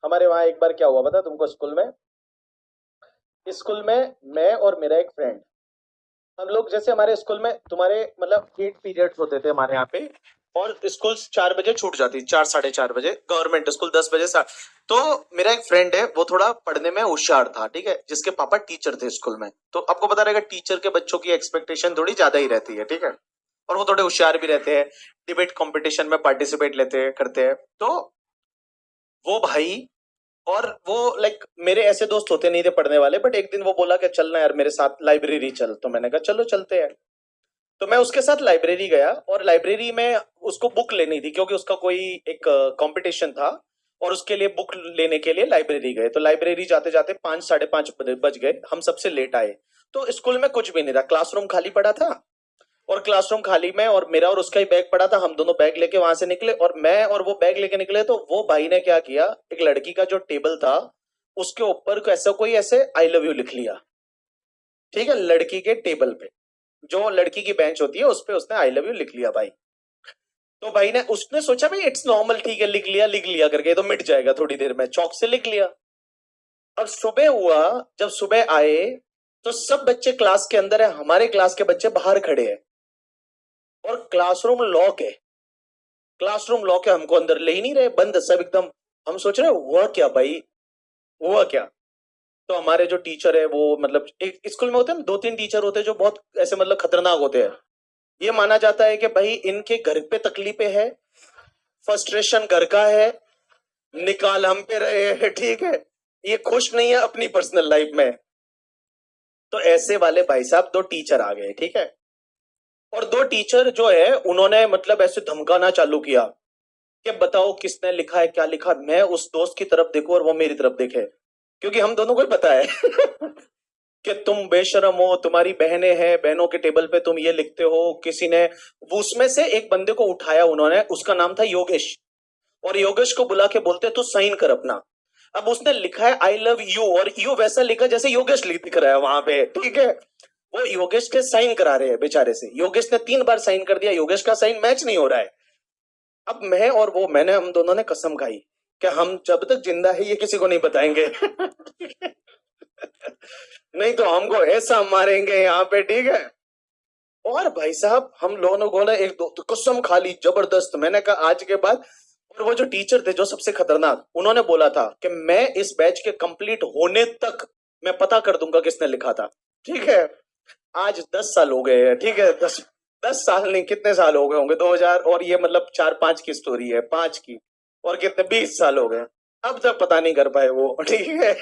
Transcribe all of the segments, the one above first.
हमारे वहां एक बार क्या हुआ पता तुमको? स्कूल में मैं और मेरा एक फ्रेंड, हम लोग जैसे हमारे स्कूल में तुम्हारे मतलब 8 पीरियड्स होते थे हमारे यहाँ पे। और स्कूल 4 बजे छूट जाती, 4 साढ़े 4 बजे। गवर्नमेंट स्कूल 10 बजे से। तो मेरा एक फ्रेंड है, वो थोड़ा पढ़ने में होशियार था, ठीक है, जिसके पापा टीचर थे स्कूल में। तो आपको पता रहेगा टीचर के बच्चों की एक्सपेक्टेशन थोड़ी ज्यादा ही रहती है, ठीक है। और वो थोड़े होशियार भी रहते हैं, डिबेट कंपटीशन में पार्टिसिपेट लेते हैं, करते हैं। तो वो भाई, और वो लाइक मेरे ऐसे दोस्त होते नहीं थे पढ़ने वाले, बट एक दिन वो बोला कि चलना यार मेरे साथ लाइब्रेरी चल। तो मैंने कहा चलो चलते हैं। तो मैं उसके साथ लाइब्रेरी गया, और लाइब्रेरी में उसको बुक लेनी थी क्योंकि उसका कोई एक कंपटीशन था। और उसके लिए बुक लेने के लिए लाइब्रेरी गए। तो लाइब्रेरी जाते जाते 5 साढ़े 5 बज गए, हम सबसे लेट आए। तो स्कूल में कुछ भी नहीं था, क्लासरूम खाली पड़ा था। और क्लासरूम खाली में और मेरा और उसका ही बैग पड़ा था, हम दोनों बैग लेके वहां से निकले। और मैं और वो बैग लेके निकले, तो वो भाई ने क्या किया, एक लड़की का जो टेबल था उसके ऊपर ऐसे आई लव यू लिख लिया। ठीक है, लड़की के टेबल पे, जो लड़की की बेंच होती है उस पे उसने आई लव यू लिख लिया भाई। तो भाई ने उसने सोचा भाई इट्स नॉर्मल, ठीक है, लिख लिया करके तो मिट जाएगा थोड़ी देर में, चौक से लिख लिया। अब सुबह हुआ, जब सुबह आए तो सब बच्चे क्लास के अंदर है, हमारे क्लास के बच्चे बाहर खड़े हैं। और क्लासरूम लॉक है, हमको अंदर ले ही नहीं रहे, बंद सब एकदम। हम सोच रहे हैं हुआ क्या भाई, हुआ क्या। तो हमारे जो टीचर है वो मतलब एक स्कूल में होते हैं ना, 2 3 टीचर होते हैं जो बहुत ऐसे मतलब खतरनाक होते हैं। ये माना जाता है कि भाई इनके घर पे तकलीफें है, फ्रस्ट्रेशन घर का है, निकाल हम पे रहे हैं, ठीक है, ये खुश नहीं है अपनी पर्सनल लाइफ में। तो ऐसे वाले भाई साहब 2 टीचर आ गए, ठीक है। और 2 टीचर जो है उन्होंने मतलब ऐसे धमकाना चालू किया कि बताओ किसने लिखा है, क्या लिखा। मैं उस दोस्त की तरफ देखूं और वो मेरी तरफ देखे, क्योंकि हम दोनों को ही पता है कि तुम बेशरम हो, तुम्हारी बहनें हैं, बहनों के टेबल पे तुम ये लिखते हो। किसी ने वो उसमें से एक बंदे को उठाया उन्होंने, उसका नाम था योगेश। और योगेश को बुला के बोलते तू साइन कर अपना। अब उसने लिखा है आई लव यू, और यू वैसा लिखा जैसे योगेश लिख रहा है वहां पे, ठीक है। वो योगेश के साइन करा रहे हैं बेचारे से, योगेश ने 3 बार साइन कर दिया, योगेश का साइन मैच नहीं हो रहा है। अब मैं और वो मैंने हम दोनों ने कसम खाई कि हम जब तक जिंदा है ये किसी को नहीं बताएंगे नहीं तो हमको ऐसा मारेंगे यहाँ पे, ठीक है। और भाई साहब हम लोगों ने एक दो तो कसम खा ली जबरदस्त, मैंने कहा आज के बाद। और वो जो टीचर थे जो सबसे खतरनाक, उन्होंने बोला था कि मैं इस बैच के कंप्लीट होने तक मैं पता कर दूंगा किसने लिखा था, ठीक है। आज 10 साल हो गए हैं, ठीक है, 10 10 साल नहीं, कितने साल हो गए होंगे, 2000, और ये मतलब 4 5 की स्टोरी है, 5 की। और कितने 20 साल हो गए, अब तक पता नहीं कर पाए वो, ठीक है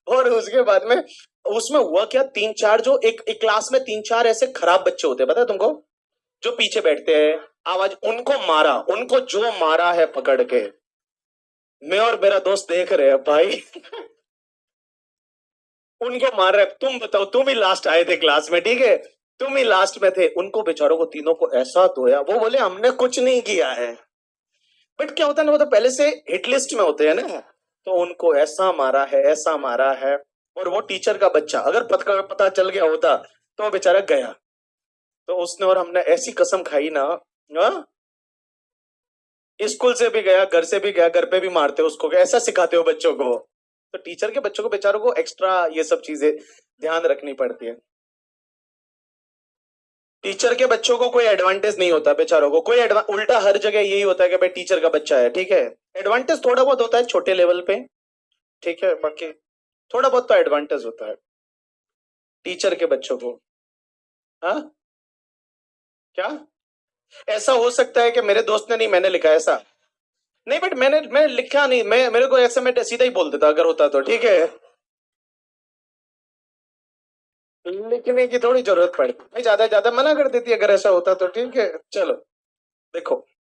और उसके बाद में उसमें हुआ क्या, 3 4 जो एक क्लास में 3 4 ऐसे खराब बच्चे होते हैं, पता है तुमको, जो पीछे बैठते हैं, आवाज, उनको मारा, उनको जो मारा है पकड़ के। मैं और मेरा दोस्त देख रहे हैं भाई उनको मार रहे, तुम बताओ, तुम ही लास्ट आए थे क्लास में, ठीक है, तुम ही लास्ट में थे। उनको बेचारों को तीनों को ऐसा धोया, वो बोले हमने कुछ नहीं किया है। बट क्या होता है ना, वो तो पहले से हिट लिस्ट में होते हैं ना। तो उनको ऐसा मारा है, ऐसा मारा है। और वो टीचर का बच्चा अगर पता चल गया होता तो वो बेचारा गया। तो उसने और हमने ऐसी कसम खाई ना, हाँ? स्कूल से भी गया, घर से भी गया, घर पे भी मारते हो उसको, ऐसा सिखाते हो बच्चों को। तो टीचर के बच्चों को बेचारों को एक्स्ट्रा ये सब चीजें ध्यान रखनी पड़ती है। टीचर के बच्चों को कोई एडवांटेज नहीं होता बेचारों को, उल्टा हर जगह यही होता है कि भाई टीचर का बच्चा है, ठीक है। एडवांटेज थोड़ा बहुत होता है छोटे लेवल पे, ठीक है, बाकी थोड़ा बहुत तो एडवांटेज होता है टीचर के बच्चों को। हाँ, क्या ऐसा हो सकता है कि मेरे दोस्त ने नहीं, मैंने लिखा है ऐसा? नहीं, बट मैंने लिखा नहीं, मैं मेरे को ऐसा मैं सीधा ही बोल देता अगर होता तो, ठीक है। लिखने की थोड़ी जरूरत पड़ती, मैं ज्यादा ज्यादा मना कर देती अगर ऐसा होता तो, ठीक है। चलो देखो,